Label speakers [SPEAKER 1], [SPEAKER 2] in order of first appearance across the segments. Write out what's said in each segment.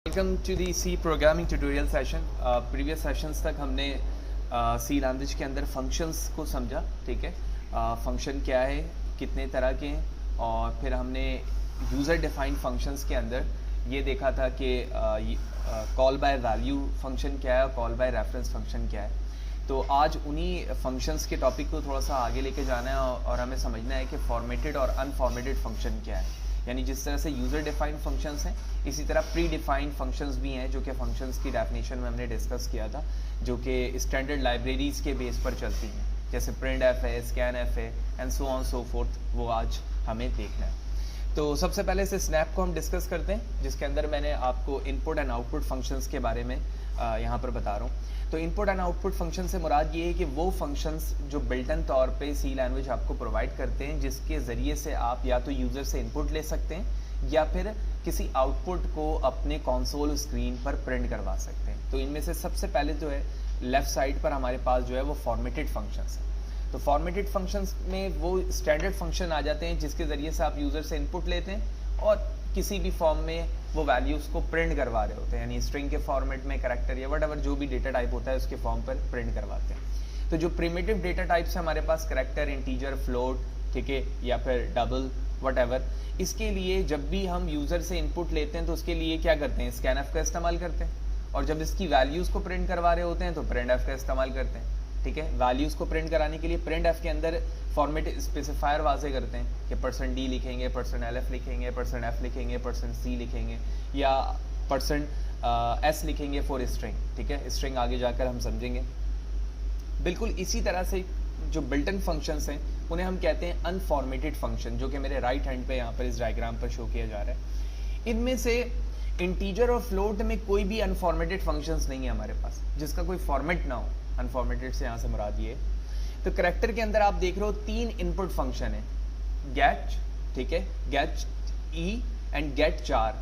[SPEAKER 1] Welcome to the C programming tutorial session. Previous sessions तक हमने सी language के अंदर फंक्शंस को समझा। ठीक है, फंक्शन क्या है, कितने तरह के हैं, और फिर हमने यूज़र डिफाइंड फंक्शंस के अंदर ये देखा था कि कॉल बाय वैल्यू फंक्शन क्या है और कॉल बाय रेफरेंस फंक्शन क्या है। तो आज उन्हीं फंक्शंस के टॉपिक को थोड़ा सा आगे लेके जाना है और हमें समझना है कि फॉर्मेटेड और अनफॉर्मेटेड फंक्शन क्या है। यानी जिस तरह से यूज़र डिफाइंड फंक्शंस हैं, इसी तरह प्री डिफाइंड फंक्शंस भी हैं, जो कि फंक्शंस की डेफिनेशन में हमने डिस्कस किया था, जो कि स्टैंडर्ड लाइब्रेरीज़ के बेस पर चलती हैं, जैसे प्रिंट एफ है, स्कैन एफ है, and so on so fourth. वो आज हमें देखना है। तो सबसे पहले से स्नैप को हम डिस्कस करते हैं, जिसके अंदर मैंने आपको इनपुट एंड आउटपुट फंक्शंस के बारे में यहाँ पर बता रहा हूँ। तो इनपुट एंड आउटपुट फंक्शन से मुराद ये है कि वो फंक्शंस जो बिल्टन तौर पे सी लैंग्वेज आपको प्रोवाइड करते हैं, जिसके ज़रिए से आप या तो यूज़र से इनपुट ले सकते हैं या फिर किसी आउटपुट को अपने कंसोल स्क्रीन पर प्रिंट करवा सकते हैं। तो इनमें से सबसे पहले जो है लेफ़्ट साइड पर हमारे पास जो है वो फॉर्मेटेड फंक्शंस है। तो फॉर्मेटेड फंक्शंस में वो स्टैंडर्ड फंक्शन आ जाते हैं जिसके ज़रिए से आप यूज़र से इनपुट लेते हैं और किसी भी फॉर्म में वो वैल्यूज़ को प्रिंट करवा रहे होते हैं, यानी स्ट्रिंग के फॉर्मेट में, कैरेक्टर या व्हाटएवर जो भी डेटा टाइप होता है उसके फॉर्म पर प्रिंट करवाते हैं। तो जो प्रिमिटिव डेटा टाइप्स है हमारे पास, कैरेक्टर, इंटीजर, फ्लोट, ठीक है, या फिर डबल, व्हाटएवर, इसके लिए जब भी हम यूज़र से इनपुट लेते हैं तो उसके लिए क्या करते हैं, स्कैनएफ का इस्तेमाल करते हैं, और जब इसकी वैल्यूज़ को प्रिंट करवा रहे होते हैं तो प्रिंटएफ का इस्तेमाल करते हैं। ठीक है, वैल्यूज़ को प्रिंट कराने के लिए प्रिंटएफ के अंदर फॉर्मेट स्पेसिफायर वाजे करते हैं कि %d लिखेंगे, %lf लिखेंगे, %f लिखेंगे, %c लिखेंगे, या %s लिखेंगे फॉर स्ट्रिंग। ठीक है, स्ट्रिंग आगे जाकर हम समझेंगे। बिल्कुल इसी तरह से जो बिल्टन फंक्शंस हैं उन्हें हम कहते हैं अनफॉर्मेटेड फंक्शन, जो कि मेरे राइट हैंड पे यहाँ पर इस डायग्राम पर शो किया जा रहा है। इनमें से इंटीजर और फ्लोट में कोई भी अनफॉर्मेटेड फंक्शंस नहीं है हमारे पास, जिसका कोई फॉर्मेट ना हो। अनफॉर्मेटेड से यहाँ से मुराद ये। तो कैरेक्टर के अंदर आप देख रहे हो 3 इनपुट फंक्शन है, गेट, ठीक है, गेट ई एंड गेट चार,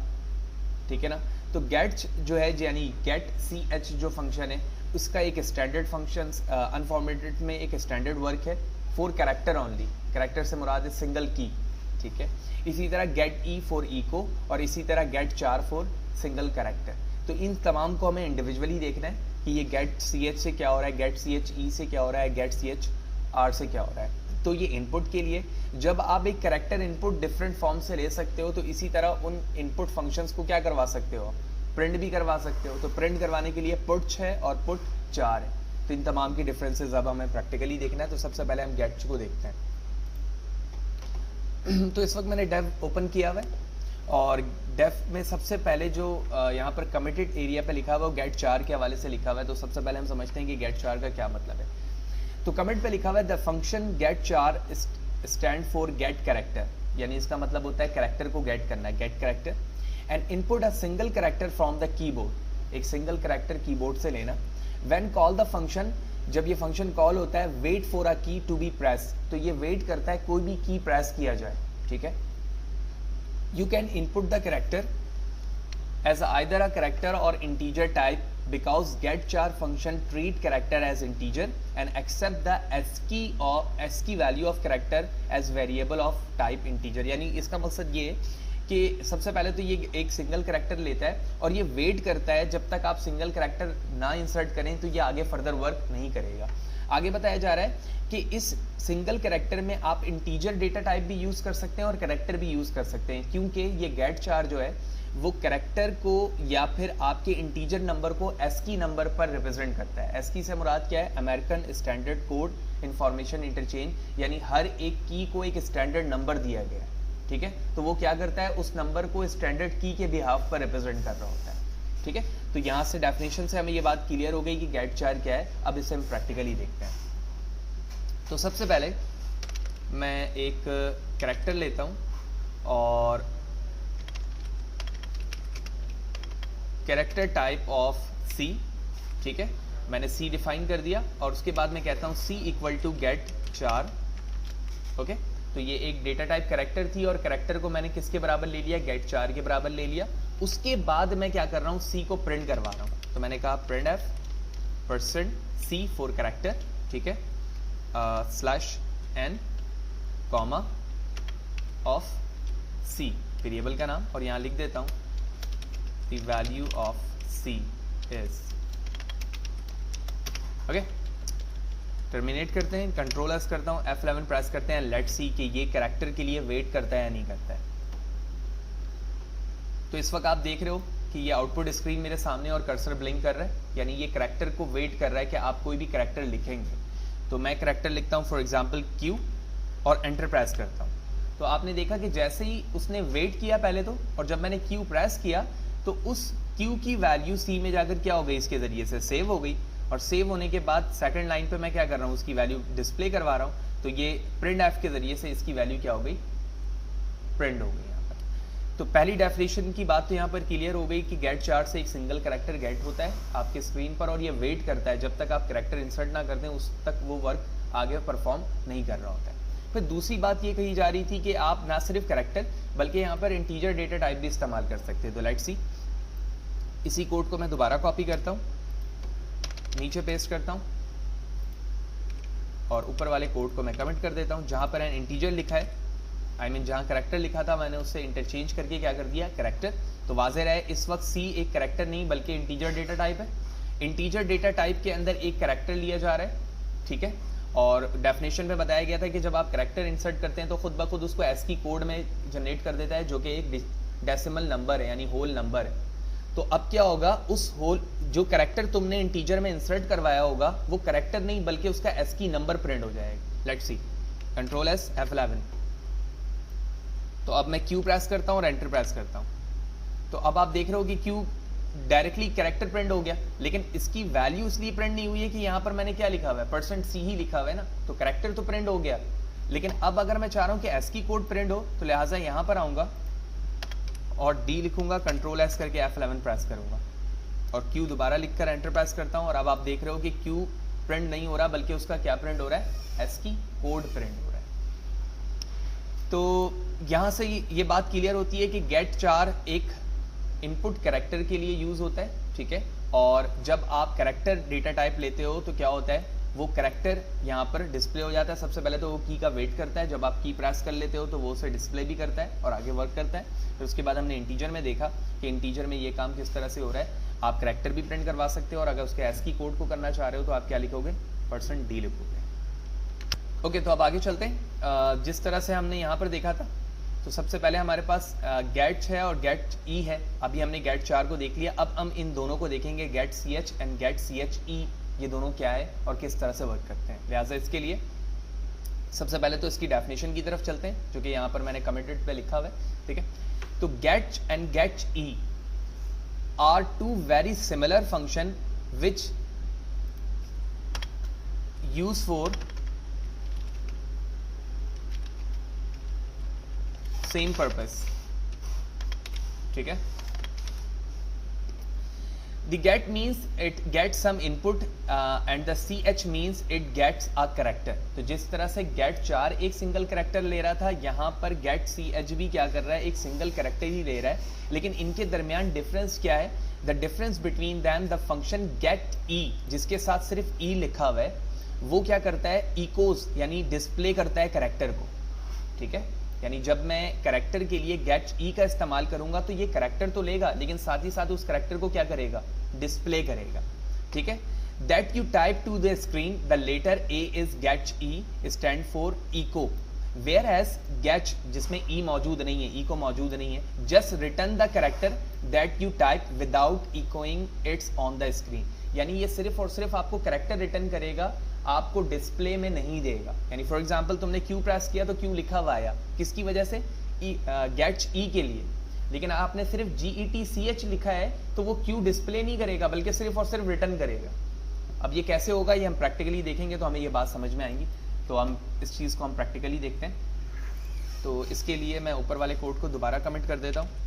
[SPEAKER 1] ठीक है ना। तो गेट जो है यानी गेट ch जो फंक्शन है उसका एक स्टैंडर्ड फंक्शन, अनफॉर्मेटेड में एक स्टैंडर्ड वर्क है फॉर कैरेक्टर ओनली। कैरेक्टर से मुराद है सिंगल की, ठीक है। इसी तरह गेट ई फॉर इको, और इसी तरह गेट चार फॉर सिंगल कैरेक्टर। तो इन तमाम को हमें इंडिविजुअली देखना है कि ये गेट ch से क्या हो रहा है, गेट ch e से क्या हो रहा है, गेट ch r से क्या हो रहा है। तो ये इनपुट के लिए जब आप एक कैरेक्टर इनपुट डिफरेंट फॉर्म से ले सकते हो, तो इसी तरह उन इनपुट फंक्शंस को क्या करवा सकते हो, प्रिंट भी करवा सकते हो। तो प्रिंट करवाने के लिए पुट 6 और पुट 4 है। तो इन तमाम की डिफरेंसेस अब हमें प्रैक्टिकली देखना है। तो सबसे पहले हम गेट को देखते हैं। तो इस वक्त मैंने डेव ओपन किया हुआ है, और डेफ में सबसे पहले जो यहाँ पर कमिटेड एरिया पे लिखा हुआ है वो गेट 4 के हवाले से लिखा हुआ है। तो सबसे पहले हम समझते हैं कि गेट 4 का क्या मतलब है। तो कमिट पे लिखा हुआ है the function get 4 stand for get character, यानी इसका मतलब होता है कैरेक्टर को गेट करना है, get character, and input a single character from the keyboard, एक सिंगल कैरेक्टर कीबोर्ड से लेना। व्हेन कॉल द फंक्शन, जब ये फंक्शन कॉल होता है, वेट फॉर अ की टू बी प्रेस, तो ये वेट करता है कोई भी की प्रेस किया जाए। ठीक है, you can input the character as either a character or integer type, because getChar function treat character as integer and accept the ASCII or ASCII value of character as variable of type integer। यानी इसका मकसद ये है कि सबसे पहले तो ये एक सिंगल कैरेक्टर लेता है और ये वेट करता है जब तक आप सिंगल कैरेक्टर ना इंसर्ट करें तो ये आगे फर्दर वर्क नहीं करेगा। आगे बताया जा रहा है कि इस सिंगल कैरेक्टर में आप इंटीजर डेटा टाइप भी यूज़ कर सकते हैं और कैरेक्टर भी यूज़ कर सकते हैं, क्योंकि ये गेट 4 जो है वो कैरेक्टर को या फिर आपके इंटीजर नंबर को ASCII नंबर पर रिप्रेजेंट करता है। ASCII से मुराद क्या है, American standard code information interchange, यानी हर एक की को एक स्टैंडर्ड नंबर दिया गया है। ठीक है, तो वो क्या करता है, उस नंबर को स्टैंडर्ड की के बिहाफ पर रिप्रेजेंट कर रहा होता है। ठीक है, तो यहाँ से डेफिनेशन से हमें ये बात क्लियर हो गई कि गेट 4 क्या है। अब इसे हम प्रैक्टिकली देखते हैं। तो सबसे पहले मैं एक कैरेक्टर लेता हूं और कैरेक्टर टाइप ऑफ C, ठीक है, मैंने C डिफाइन कर दिया और उसके बाद मैं कहता हूं C equal to get 4। Okay, तो ये एक डेटा टाइप कैरेक्टर थी और कैरेक्टर को मैंने किसके बराबर ले लिया, गेट 4 के बराबर ले लिया। उसके बाद मैं क्या कर रहा हूं, C को प्रिंट करवा रहा हूं। तो मैंने कहा print f %C for character, ठीक है, /n comma of C variable का नाम, और यहाँ लिख देता हूँ the value of C is. Okay, terminate करते हैं, कंट्रोल एस करता हूँ, F11 प्रेस करते हैं, लेट सी कि ये कैरेक्टर के लिए वेट करता है या नहीं करता है। तो इस वक्त आप देख रहे हो कि ये आउटपुट स्क्रीन मेरे सामने और कर्सर ब्लिंक कर रहा है, यानी ये कैरेक्टर को वेट कर रहा है कि आप कोई भी कैरेक्टर लिखेंगे। तो मैं कैरेक्टर लिखता हूँ फॉर एग्जांपल Q और एंटर प्रेस करता हूँ। तो आपने देखा कि जैसे ही उसने वेट किया पहले तो, और जब मैंने Q प्रेस किया तो उस Q की वैल्यू C में जाकर क्या हो गई, इसके जरिए से सेव हो गई। और सेव होने के बाद सेकंड लाइन पे मैं क्या कर रहा हूँ, उसकी वैल्यू डिस्प्ले करवा रहा हूँ। तो ये प्रिंट एफ के जरिए से इसकी वैल्यू क्या हो गई, प्रिंट हो गई यहाँ पर। तो पहली डेफिनेशन की बात तो यहाँ पर क्लियर हो गई कि गेट चार्ट से एक सिंगल कैरेक्टर गेट होता है आपके स्क्रीन पर, और ये वेट करता है जब तक आप कैरेक्टर इंसर्ट ना करते हैं, उस तक वो वर्क आगे परफॉर्म नहीं कर रहा होता है। फिर दूसरी बात ये कही जा रही थी कि आप ना सिर्फ कैरेक्टर बल्कि यहाँ पर इंटीजर डेटा टाइप भी इस्तेमाल कर सकते हैं। तो लेट्स सी, इसी कोड को मैं दोबारा कॉपी करता हूँ, नीचे पेस्ट करता हूँ और ऊपर वाले कोड को मैं कमेंट कर देता हूँ। जहां पर इंटीजर लिखा है, आई मीन जहां कैरेक्टर लिखा था, मैंने उससे इंटरचेंज करके क्या कर दिया, कैरेक्टर। तो वाज़ेह रहा है इस वक्त सी एक कैरेक्टर नहीं बल्कि इंटीजर डेटा टाइप है। इंटीजर डेटा टाइप के अंदर एक कैरेक्टर लिया जा रहा है, ठीक है। और डेफिनेशन में बताया गया था कि जब आप कैरेक्टर इंसर्ट करते हैं तो खुद ब खुद उसको ASCII कोड में जनरेट कर देता है, जो कि एक डेसिमल नंबर है, यानी होल नंबर है। तो अब क्या होगा, उस होल जो कैरेक्टर तुमने इंटीजर में इंसर्ट करवाया होगा वो कैरेक्टर नहीं बल्कि उसका ASCII नंबर प्रिंट हो जाएगा। Let's see, control S F11। तो अब मैं Q प्रेस करता हूँ और एंटर प्रेस करता हूँ। तो अब आप देख रहे हो कि Q डायरेक्टली कैरेक्टर प्रिंट हो गया, लेकिन इसकी वैल्यू इसलिए प्रिंट नहीं हुई है कि यहाँ पर मैंने क्या लिखा हुआ है, %C ही लिखा हुआ है ना। तो कैरेक्टर तो प्रिंट हो गया, लेकिन अब अगर मैं चाह रहा हूँ कि ASCII कोड प्रिंट हो, तो लिहाजा यहाँ पर आऊँगा और D लिखूंगा, कंट्रोल एस करके F11 प्रेस करूंगा और Q दोबारा लिखकर एंटर प्रेस करता हूं। और अब आप देख रहे हो कि Q प्रिंट नहीं हो रहा बल्कि उसका क्या प्रिंट हो रहा है, ASCII कोड प्रिंट हो रहा है। तो यहां से ये बात क्लियर होती है कि गेट चार एक इनपुट कैरेक्टर के लिए यूज होता है, ठीक है। और जब आप कैरेक्टर डेटा टाइप लेते हो तो क्या होता है, वो कैरेक्टर यहाँ पर डिस्प्ले हो जाता है। सबसे पहले तो वो की का वेट करता है, जब आप की प्रेस कर लेते हो तो वो उसे डिस्प्ले भी करता है और आगे वर्क करता है। फिर उसके बाद हमने इंटीजर में देखा कि इंटीजर में ये काम किस तरह से हो रहा है। आप कैरेक्टर भी प्रिंट करवा सकते हो और अगर उसके ASCII कोड को करना चाह रहे हो तो आप क्या लिखोगे, %D लिखोगे। ओके, तो अब आगे चलते हैं। जिस तरह से हमने यहाँ पर देखा था, तो सबसे पहले हमारे पास गेट है और गेट ई है। अभी हमने गेट 4 को देख लिया, अब हम इन दोनों को देखेंगे, get CH and get CHE, ये दोनों क्या है और किस तरह से वर्क करते हैं। लिहाजा इसके लिए सबसे पहले तो इसकी डेफिनेशन की तरफ चलते हैं, जो कि यहाँ पर मैंने कमेंटेड पे लिखा हुआ है, ठीक है। तो get and get E are two very similar function which use for same purpose, ठीक है। The get means it gets some input and the CH means it gets a character। तो जिस तरह से get 4 एक सिंगल कैरेक्टर ले रहा था, यहाँ पर get CH भी क्या कर रहा है, एक सिंगल कैरेक्टर ही ले रहा है। लेकिन इनके दरमियान डिफरेंस क्या है, the difference between them, the function get E जिसके साथ सिर्फ E लिखा हुआ है, वो क्या करता है, इकोज यानी डिस्प्ले करता है कैरेक्टर को, ठीक है। यानी जब मैं कैरेक्टर के लिए गेट ई का इस्तेमाल करूंगा तो ये कैरेक्टर तो लेगा, लेकिन साथ ही साथ उस कैरेक्टर को क्या करेगा, डिस्प्ले करेगा, ठीक है। That you type to the screen, the letter A is get E stand for echo, whereas get जिसमें ई मौजूद नहीं है, ई को मौजूद नहीं है, just return the character that you type without echoing it's on the screen. यानी ये सिर्फ और सिर्फ आपको कैरेक्टर रिटर्न करेगा, आपको डिस्प्ले में नहीं देगा। यानी फॉर एग्जांपल तुमने Q प्रेस किया तो Q लिखा हुआ आया, किसकी वजह से, गेट ई के लिए। लेकिन आपने सिर्फ GETCH लिखा है तो वो Q डिस्प्ले नहीं करेगा बल्कि सिर्फ और सिर्फ रिटर्न करेगा। अब ये कैसे होगा, ये हम प्रैक्टिकली देखेंगे तो हमें ये बात समझ में आएंगी। तो हम इस चीज़ को हम प्रैक्टिकली देखते हैं। तो इसके लिए मैं ऊपर वाले कोड को दोबारा कमेंट कर देता हूँ।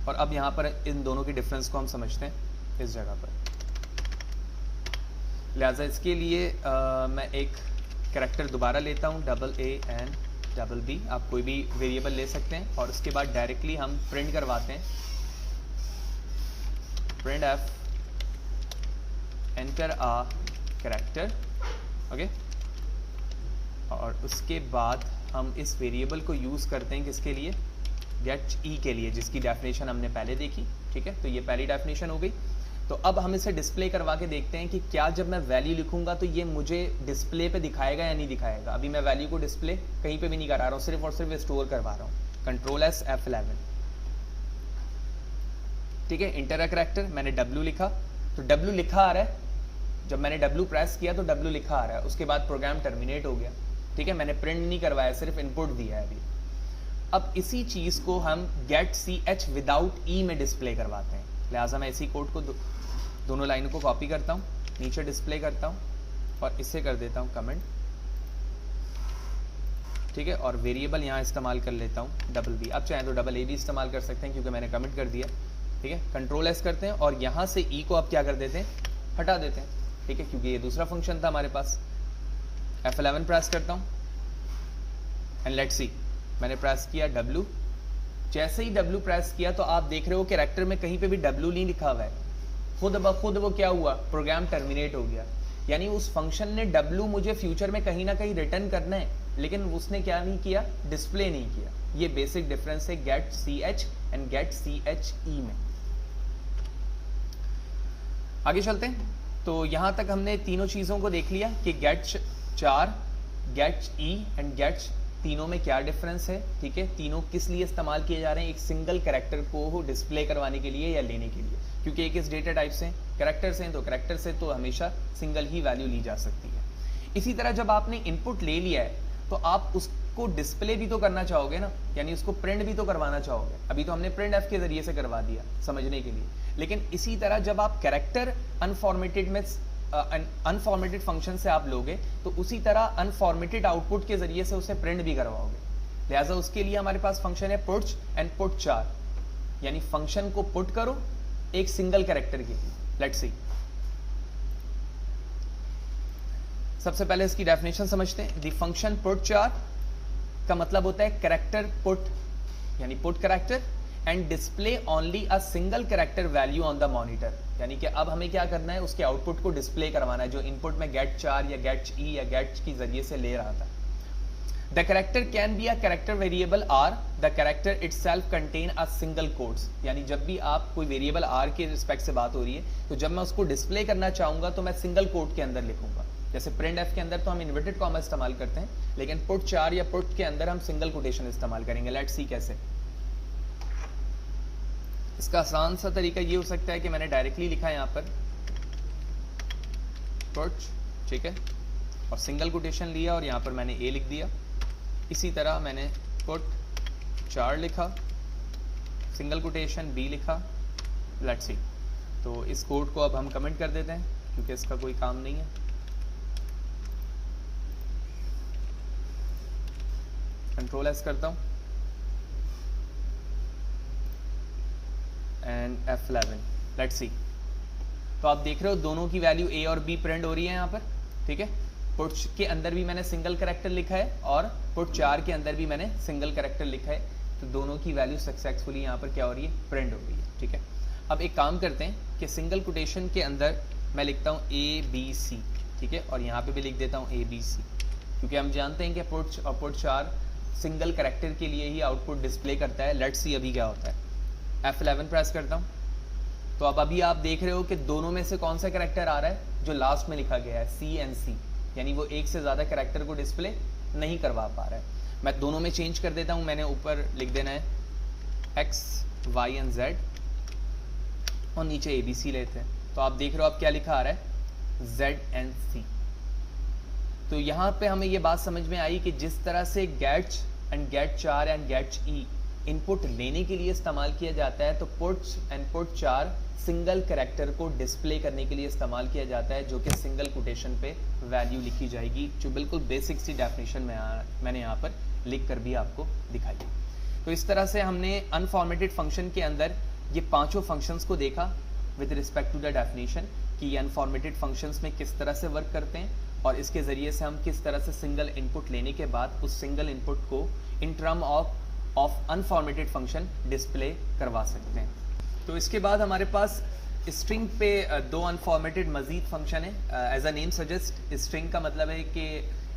[SPEAKER 1] और अब यहाँ पर इन दोनों की डिफरेंस को हम समझते हैं इस जगह पर। लिहाजा इसके लिए मैं एक कैरेक्टर दोबारा लेता हूँ, AA and BB। आप कोई भी वेरिएबल ले सकते हैं और उसके बाद डायरेक्टली हम प्रिंट करवाते हैं, प्रिंट F, एंटर आ कैरेक्टर, ओके। और उसके बाद हम इस वेरिएबल को यूज़ करते हैं किसके लिए, गेट ई के लिए, जिसकी डेफिनेशन हमने पहले देखी। ठीक है, तो ये पहली डेफिनेशन हो गई। तो अब हम इसे डिस्प्ले करवा के देखते हैं कि क्या जब मैं वैल्यू लिखूंगा तो ये मुझे डिस्प्ले पे दिखाएगा या नहीं दिखाएगा। अभी मैं वैल्यू को डिस्प्ले कहीं पे भी नहीं करा रहा हूँ, सिर्फ और सिर्फ स्टोर करवा रहा हूँ। Control S F11। ठीक है, इंटर अ कैरेक्टर, मैंने W लिखा तो W लिखा आ रहा है। जब मैंने W प्रेस किया तो W लिखा आ रहा है। उसके बाद प्रोग्राम टर्मिनेट हो गया। ठीक है, मैंने प्रिंट नहीं करवाया, सिर्फ इनपुट दिया है अभी। अब इसी चीज को हम गेट CH विदाउट E में डिस्प्ले करवाते हैं। लिहाजा मैं इसी कोड को दोनों लाइनों को कॉपी करता हूँ, नीचे डिस्प्ले करता हूँ और इससे कर देता हूँ कमेंट। ठीक है, और वेरिएबल यहाँ इस्तेमाल कर लेता हूँ डबल बी। अब चाहे तो डबल ए भी इस्तेमाल कर सकते हैं क्योंकि मैंने कमेंट कर दिया। ठीक है, कंट्रोल एस करते हैं और यहाँ से ई को अब क्या कर देते हैं, हटा देते हैं। ठीक है, क्योंकि ये दूसरा फंक्शन था हमारे पास। F11 प्रेस करता हूँ एंड लेट्स सी, मैंने प्रेस किया W। जैसे ही W प्रेस किया तो आप देख रहे हो कैरेक्टर में कहीं पे भी W नहीं लिखा हुआ है। खुद ब खुद वो क्या हुआ, प्रोग्राम टर्मिनेट हो गया। यानी उस फंक्शन ने W मुझे फ्यूचर में कहीं ना कहीं रिटर्न करना है, लेकिन उसने क्या नहीं किया, डिस्प्ले नहीं किया। ये बेसिक डिफरेंस है get CH and get CHE में। आगे चलते हैं। तो यहां तक हमने तीनों चीजों को देख लिया कि get 4, get E and get, तीनों में क्या डिफरेंस है। ठीक है, तीनों किस लिए इस्तेमाल किए जा रहे हैं, एक सिंगल कैरेक्टर को डिस्प्ले करवाने के लिए या लेने के लिए। क्योंकि एक इस डेटा टाइप से कैरेक्टर से, तो कैरेक्टर से तो हमेशा सिंगल ही वैल्यू ली जा सकती है। इसी तरह जब आपने इनपुट ले लिया है तो आप उसको डिस्प्ले भी तो करना चाहोगे ना, यानी उसको प्रिंट भी तो करवाना चाहोगे। अभी तो हमने प्रिंट एफ के जरिए से करवा दिया समझने के लिए, लेकिन इसी तरह जब आप कैरेक्टर अनफॉर्मेटेड में अनफॉर्मेटेड फंक्शन से आप लोगे तो उसी तरह अनफॉर्मेटेड आउटपुट के जरिए से उसे प्रिंट भी करवाओगे। लिहाजा उसके लिए हमारे पास फंक्शन है पुट्स एंड पुट 4, यानी फंक्शन को पुट करो एक सिंगल कैरेक्टर के लिए। लेट्स सी, सबसे पहले इसकी डेफिनेशन समझते हैं। द फंक्शन पुट 4 का मतलब होता है कैरेक्टर पुट, यानी put character and display only a single character value on the monitor. यानी कि अब हमें क्या करना है, उसके आउटपुट को डिस्प्ले करवाना है जो इनपुट में गेट 4 या गेट ई या गेट के जरिए से ले रहा था। The character can be a character variable or, the character itself contain a single codes. यानी जब भी आप कोई वेरिएबल आर के रिस्पेक्ट से बात हो रही है तो जब मैं उसको डिस्प्ले करना चाहूंगा तो मैं सिंगल कोड के अंदर लिखूंगा। जैसे प्रिंट एफ के अंदर तो हम इन्वर्टेड कॉमा इस्तेमाल करते हैं, लेकिन पुट 4 या पुट के अंदर हम सिंगल कोटेशन इस्तेमाल करेंगे। लेट्स सी कैसे। इसका आसान सा तरीका ये हो सकता है कि मैंने डायरेक्टली लिखा है यहाँ पर पुट, ठीक है, और सिंगल कोटेशन लिया और यहाँ पर मैंने ए लिख दिया। इसी तरह मैंने पुट 4 लिखा, सिंगल कोटेशन बी लिखा। लेट्स सी, तो इस कोड को अब हम कमेंट कर देते हैं क्योंकि इसका कोई काम नहीं है। कंट्रोल एस करता हूं एंड F11। लेट्स सी, तो आप देख रहे हो दोनों की वैल्यू ए और बी प्रिंट हो रही है यहाँ पर। ठीक है, पुट के अंदर भी मैंने सिंगल कैरेक्टर लिखा है और पुट 4 के अंदर भी मैंने सिंगल कैरेक्टर लिखा है, तो दोनों की वैल्यू सक्सेसफुली यहाँ पर क्या हो रही है, प्रिंट हो रही है। ठीक है, अब एक काम करते हैं कि सिंगल कोटेशन के अंदर मैं लिखता हूँ ABC, ठीक है, और यहाँ पे भी लिख देता हूँ ABC, क्योंकि हम जानते हैं कि पुट और पुट 4 सिंगल कैरेक्टर के लिए ही आउटपुट डिस्प्ले करता है। लेट्स सी अभी क्या होता है। F11 प्रेस करता हूँ, तो अब अभी आप देख रहे हो कि दोनों में से कौन सा कैरेक्टर आ रहा है, जो लास्ट में लिखा गया है CNC, यानी वो एक से ज़्यादा कैरेक्टर को डिस्प्ले नहीं करवा पा रहा है। मैं दोनों में चेंज कर देता हूँ, मैंने ऊपर लिख देना है X, Y and Z और नीचे ABC लेते हैं। तो आप देख रहे हो अब क्या लिखा आ रहा है, ZNC। तो यहाँ पे हमें ये बात समझ में आई कि जिस तरह से get and get 4 and get E input लेने के लिए इस्तेमाल किया जाता है, तो puts and put 4 single character को डिस्प्ले करने के लिए इस्तेमाल किया जाता है, जो कि सिंगल कोटेशन पे वैल्यू लिखी जाएगी, जो बिल्कुल बेसिक सी डेफिनेशन में मैंने यहाँ पर लिख कर भी आपको दिखाई। तो इस तरह से हमने अनफॉर्मेटेड फंक्शन के अंदर ये पांचों फंक्शंस को देखा with respect to the definition कि ये अनफॉर्मेटेड फंक्शंस में किस तरह से वर्क करते हैं और इसके ज़रिए से हम किस तरह से सिंगल इनपुट लेने के बाद उस सिंगल इनपुट को in term of unformatted function display करवा सकते हैं। तो इसके बाद हमारे पास स्ट्रिंग पे दो अनफॉर्मेटेड मजीद फंक्शन है। As a name suggest, string का मतलब है कि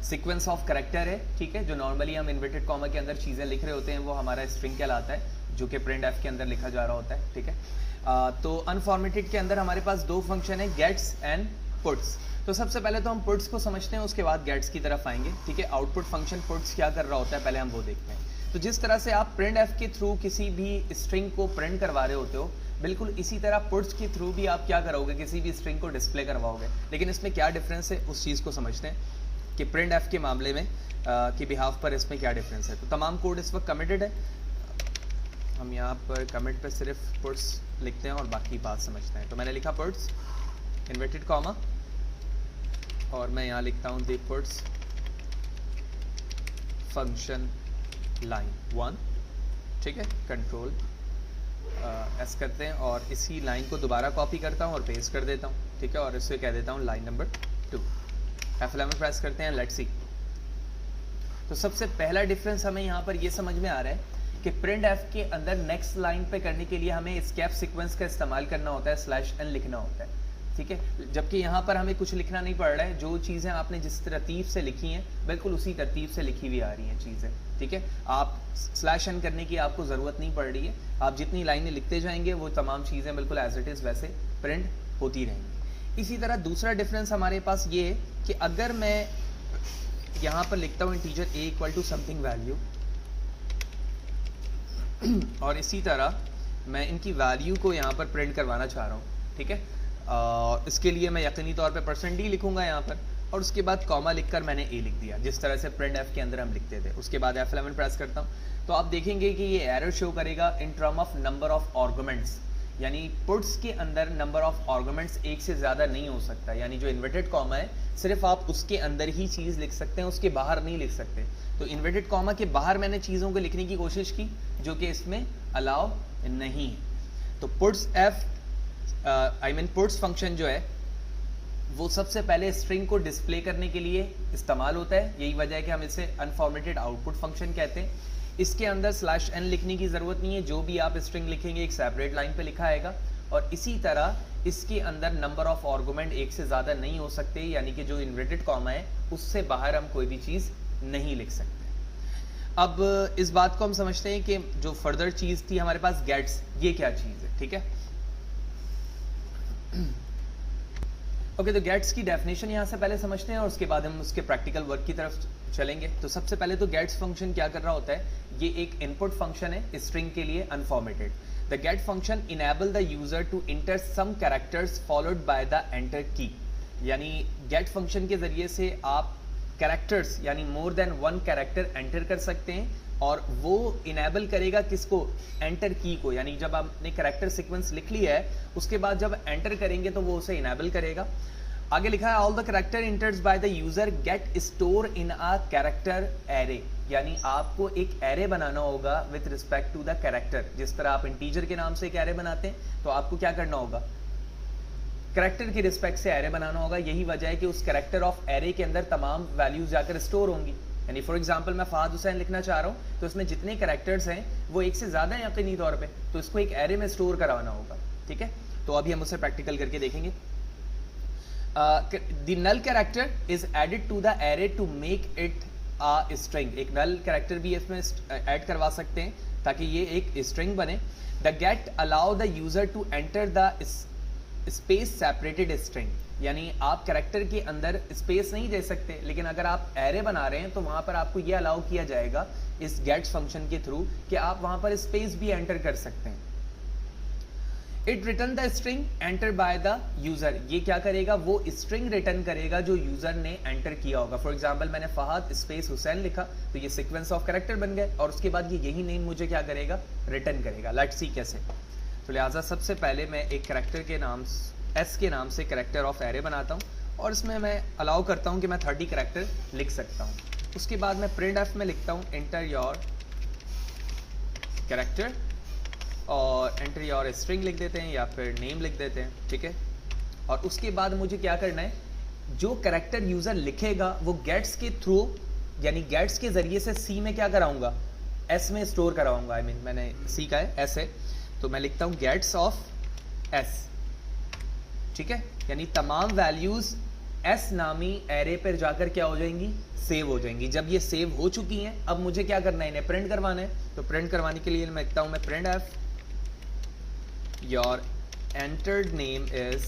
[SPEAKER 1] सीक्वेंस ऑफ कैरेक्टर है, ठीक है, जो नॉर्मली हम इन्वर्टेड कॉमा के अंदर चीज़ें लिख रहे होते हैं वो हमारा स्ट्रिंग कहलाता है, जो कि प्रिंट एफ के अंदर लिखा जा रहा होता है, ठीक है। तो अनफॉर्मेटेड के अंदर हमारे पास दो फंक्शन है, गेट्स एंड पुट्स। तो सबसे पहले तो हम पुट्स को समझते हैं, उसके बाद गेट्स की तरफ आएंगे, ठीक है। आउटपुट फंक्शन पुट्स क्या कर रहा होता है पहले हम वो देखते हैं। तो जिस तरह से आप प्रिंट एफ के थ्रू किसी भी स्ट्रिंग को प्रिंट करवा रहे होते हो, बिल्कुल इसी तरह पुट्स के थ्रू भी आप क्या करोगे, किसी भी स्ट्रिंग को डिस्प्ले करवाओगे। लेकिन इसमें क्या डिफरेंस है उस चीज़ को समझते हैं कि प्रिंट एफ के मामले में के बिहाफ पर इसमें क्या डिफरेंस है। तो तमाम कोड इस वक्त कमिटेड है, हम यहाँ पर कमिट पे सिर्फ पुट्स लिखते हैं और बाकी बात समझते हैं। तो मैंने लिखा पुट्स इन्वर्टेड कॉमा और मैं यहाँ लिखता हूँ दी पुट्स फंक्शन लाइन 1, ठीक है। कंट्रोल एस करते हैं और इसी लाइन को दोबारा कॉपी करता हूँ और पेस्ट कर देता हूँ, ठीक है। और इसे कह देता हूँ लाइन नंबर 2। F11 प्रेस करते हैं, लेट्स सी। तो सबसे पहला डिफरेंस हमें यहाँ पर ये समझ में आ रहा है कि प्रिंट एफ के अंदर नेक्स्ट लाइन पे करने के लिए हमें स्केप सीक्वेंस का इस्तेमाल करना होता है, /n लिखना होता है, ठीक है। जबकि यहाँ पर हमें कुछ लिखना नहीं पड़ रहा है, जो चीज़ें आपने जिस तरतीब से लिखी हैं बिल्कुल उसी तरतीब से लिखी हुई आ रही हैं चीज़ें, ठीक है। आप /n करने की आपको ज़रूरत नहीं पड़ रही है, आप जितनी लाइनें लिखते जाएंगे वो तमाम चीज़ें बिल्कुल एज इट इज़ वैसे प्रिंट होती रहेंगी। इसी तरह दूसरा डिफरेंस हमारे पास ये है कि अगर मैं यहाँ पर लिखता हूँ integer a equal to something value और इसी तरह मैं इनकी वैल्यू को यहाँ पर प्रिंट करवाना चाह रहा हूँ, ठीक है। इसके लिए मैं यकीनी तौर पे %d लिखूंगा यहाँ पर और उसके बाद कॉमा लिखकर मैंने a लिख दिया, जिस तरह से प्रिंट एफ के अंदर हम लिखते थे। उसके बाद F11 प्रेस करता हूँ तो आप देखेंगे कि ये एरर शो करेगा in term of number of arguments, यानी पुट्स के अंदर नंबर ऑफ आर्गुमेंट्स एक से ज़्यादा नहीं हो सकता। यानी जो इन्वर्टेड कॉमा है सिर्फ आप उसके अंदर ही चीज़ लिख सकते हैं, उसके बाहर नहीं लिख सकते। तो इन्वर्टेड कॉमा के बाहर मैंने चीज़ों को लिखने की कोशिश की जो कि इसमें अलाउ नहीं है। तो पुट्स एफ पुट्स फंक्शन जो है वो सबसे पहले स्ट्रिंग को डिस्प्ले करने के लिए इस्तेमाल होता है, यही वजह है कि हम इसे अनफॉर्मेटेड आउटपुट फंक्शन कहते हैं। इसके अंदर /n लिखने की ज़रूरत नहीं है, जो भी आप स्ट्रिंग लिखेंगे एक सेपरेट लाइन पे लिखा आएगा। और इसी तरह इसके अंदर नंबर ऑफ आर्गुमेंट एक से ज़्यादा नहीं हो सकते, यानी कि जो इन्वर्टेड कॉमा है उससे बाहर हम कोई भी चीज़ नहीं लिख सकते। अब इस बात को हम समझते हैं कि जो फर्दर चीज़ थी हमारे पास गेट्स, ये क्या चीज़ है, ठीक है। ओके, तो गेट्स की डेफिनेशन यहाँ से पहले समझते हैं और उसके बाद हम उसके प्रैक्टिकल वर्क की तरफ चलेंगे। तो सबसे पहले तो गेट्स फंक्शन क्या कर रहा होता है, ये एक इनपुट फंक्शन है स्ट्रिंग के लिए unformatted. The get function enable the user to enter some characters followed by the enter key, यानी गेट फंक्शन के जरिए से आप कैरेक्टर्स यानी मोर देन 1 कैरेक्टर एंटर कर सकते हैं और वो इनेबल करेगा किसको, एंटर की को। यानी जब आपने कैरेक्टर सीक्वेंस लिख लिया है उसके बाद जब एंटर करेंगे तो वो उसे इनेबल करेगा। आगे लिखा है all the character enters by the user get store in a character array, यानी आपको एक एरे बनाना होगा with respect to the character. जिस तरह आप इंटीजर के नाम से एक एरे बनाते हैं तो आपको क्या करना होगा, कैरेक्टर की रिस्पेक्ट से एरे बनाना होगा। यही वजह है कि उस कैरेक्टर ऑफ एरे के अंदर तमाम वैल्यूज जाकर स्टोर होंगी। यानी फॉर एग्जांपल मैं फहद हुसैन लिखना चाह रहा हूँ तो इसमें जितने कैरेक्टर्स हैं वो एक से ज़्यादा हैं यकीनी तौर पे, तो इसको एक एरे में स्टोर कराना होगा, ठीक है। तो अभी हम उसे प्रैक्टिकल करके देखेंगे। The null character is added to the array to make it a string. एक नल कैरेक्टर भी इसमें ऐड करवा सकते हैं ताकि ये एक स्ट्रिंग बने। The get allow the user to enter the space separated string, यानी आप कैरेक्टर के अंदर स्पेस नहीं दे सकते, लेकिन अगर आप एरे बना रहे हैं तो वहां पर आपको यह अलाउ किया जाएगा इस गेट फंक्शन के थ्रू कि आप वहां पर स्पेस भी एंटर कर सकते हैं। It return the string enter bye the user, ये क्या करेगा, वो स्ट्रिंग रिटर्न करेगा जो यूजर ने एंटर किया होगा। फॉर एग्जांपल मैंने फहद स्पेस हुसैन लिखा तो ये सीक्वेंस ऑफ कैरेक्टर बन गए और उसके बाद ये यही नेम मुझे क्या करेगा, रिटर्न करेगा। लेट्स सी कैसे। तो लिहाजा सबसे पहले मैं एक कैरेक्टर के नाम एस के नाम से कैरेक्टर ऑफ एरे बनाता हूँ और इसमें मैं अलाउ करता हूँ कि मैं 30 कैरेक्टर लिख सकता हूँ। उसके बाद मैं प्रिंट एफ में लिखता हूँ एंटर योर कैरेक्टर और एंटर योर स्ट्रिंग लिख देते हैं या फिर नेम लिख देते हैं, ठीक है। और उसके बाद मुझे क्या करना है, जो कैरेक्टर यूजर लिखेगा वो गेट्स के थ्रू यानी गेट्स के जरिए से सी में क्या कराऊंगा, एस में स्टोर कराऊंगा। मैंने सी का है एस है तो मैं लिखता हूँ गेट्स ऑफ एस, ठीक है। यानी तमाम वैल्यूज एस नामी एरे पर जाकर क्या हो जाएंगी, सेव हो जाएंगी। जब ये सेव हो चुकी हैं, अब मुझे क्या करना है, इन्हें प्रिंट करवाना है। तो प्रिंट करवाने के लिए मैं लिखता हूं, मैं print F your entered name is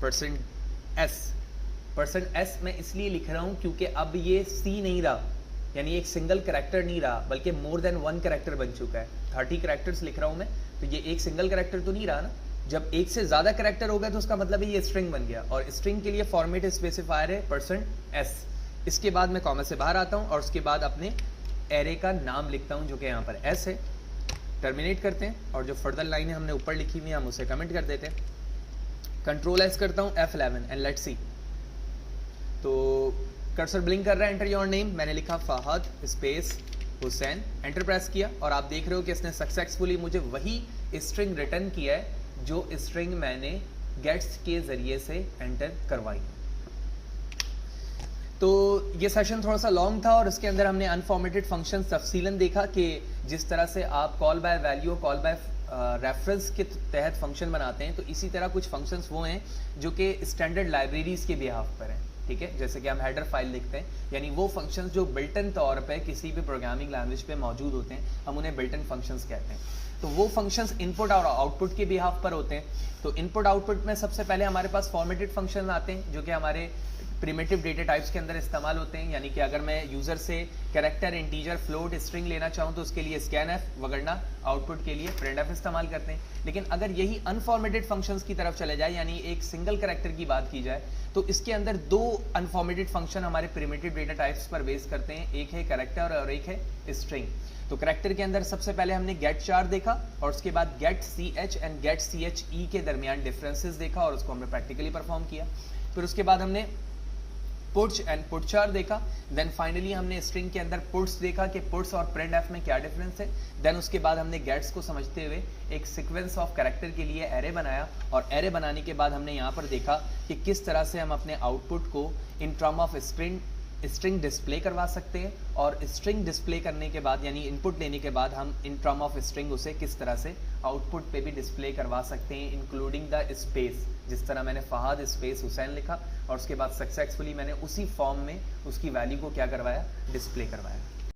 [SPEAKER 1] percent S मैं इसलिए लिख रहा हूं क्योंकि अब ये सी नहीं रहा, यानी एक सिंगल कैरेक्टर नहीं रहा, बल्कि मोर देन वन कैरेक्टर बन चुका है। 30 कैरेक्टर्स लिख रहा हूं मैं, तो ये एक सिंगल कैरेक्टर तो नहीं रहा ना। जब एक से ज्यादा कैरेक्टर हो गया तो उसका मतलब है ये स्ट्रिंग बन गया, और स्ट्रिंग के लिए फॉर्मेट स्पेसिफायर है %s। इसके बाद मैं कॉमा से बाहर आता हूं और उसके बाद अपने एरे का नाम लिखता हूं जो कि यहाँ पर s है। टर्मिनेट करते हैं और जो फर्दर लाइन है हमने ऊपर लिखी हुई है हम उसे कमेंट कर देते हैं। कंट्रोल एस करता हूं F11 एंड लेट्स सी। तो कर्सर ब्लिंक कर रहा है, एंटर योर नेम, मैंने लिखा Fahad space Hussain, enter press किया और आप देख रहे हो कि इसने सक्सेसफुली मुझे वही स्ट्रिंग रिटर्न किया है जो स्ट्रिंग मैंने गेट्स के जरिए से एंटर करवाई। तो ये सेशन थोड़ा सा लॉन्ग था और उसके अंदर हमने अनफॉर्मेटेड फंक्शन तफसीलन देखा कि जिस तरह से आप call by value, call by reference के तहत फंक्शन बनाते हैं, तो इसी तरह कुछ फंक्शंस वो हैं जो कि स्टैंडर्ड लाइब्रेरीज के बिहाफ पर हैं, ठीक है। जैसे कि हम हेडर फाइल लिखते हैं, यानी वो फंक्शंस जो बिल्टन तौर पे किसी भी प्रोग्रामिंग लैंग्वेज पे मौजूद होते हैं, हम उन्हें बिल्टन फंक्शंस कहते हैं। तो वो फंक्शंस इनपुट और आउटपुट के बिहाफ पर होते हैं। तो इनपुट आउटपुट में सबसे पहले हमारे पास फॉर्मेटेड फंक्शन आते हैं जो कि हमारे प्रिमिटिव डेटा टाइप्स के अंदर इस्तेमाल होते हैं। यानी कि अगर मैं यूजर से कैरेक्टर, इंटीजर, फ्लोट, स्ट्रिंग लेना चाहूँ तो उसके लिए स्कैनएफ, वगरना आउटपुट के लिए प्रिंटएफ इस्तेमाल करते हैं। लेकिन अगर यही अनफॉर्मेटेड फंक्शंस की तरफ चले जाए, यानी एक सिंगल कैरेक्टर की बात की जाए, तो इसके अंदर दो अनफॉर्मेटेड फंक्शन हमारे प्रिमिटिव डेटा टाइप्स पर बेस करते हैं। एक है कैरेक्टर और एक है स्ट्रिंग। तो कैरेक्टर के अंदर सबसे पहले हमने गेट चार देखा और उसके बाद get ch and get che के दरमियान डिफरेंसेस देखा और उसको हमने प्रैक्टिकली परफॉर्म किया। फिर उसके बाद हमने पुट्स एंड पुटचार देखा। देन फाइनली हमने स्ट्रिंग के अंदर पुट्स देखा कि पुट्स और प्रिंटएफ में क्या डिफरेंस है। देन उसके बाद हमने गेट्स को समझते हुए एक सीक्वेंस ऑफ कैरेक्टर के लिए एरे बनाया, और एरे बनाने के बाद हमने यहाँ पर देखा कि किस तरह से हम अपने आउटपुट को in term of string display करवा सकते हैं, और स्ट्रिंग डिस्प्ले करने के बाद यानी इनपुट लेने के बाद हम इन टर्म ऑफ स्ट्रिंग उसे किस तरह से आउटपुट पे भी डिस्प्ले करवा सकते हैं, इंक्लूडिंग द स्पेस। जिस तरह मैंने फहद स्पेस हुसैन लिखा और उसके बाद सक्सेसफुली मैंने उसी फॉर्म में उसकी वैल्यू को क्या करवाया, डिस्प्ले करवाया।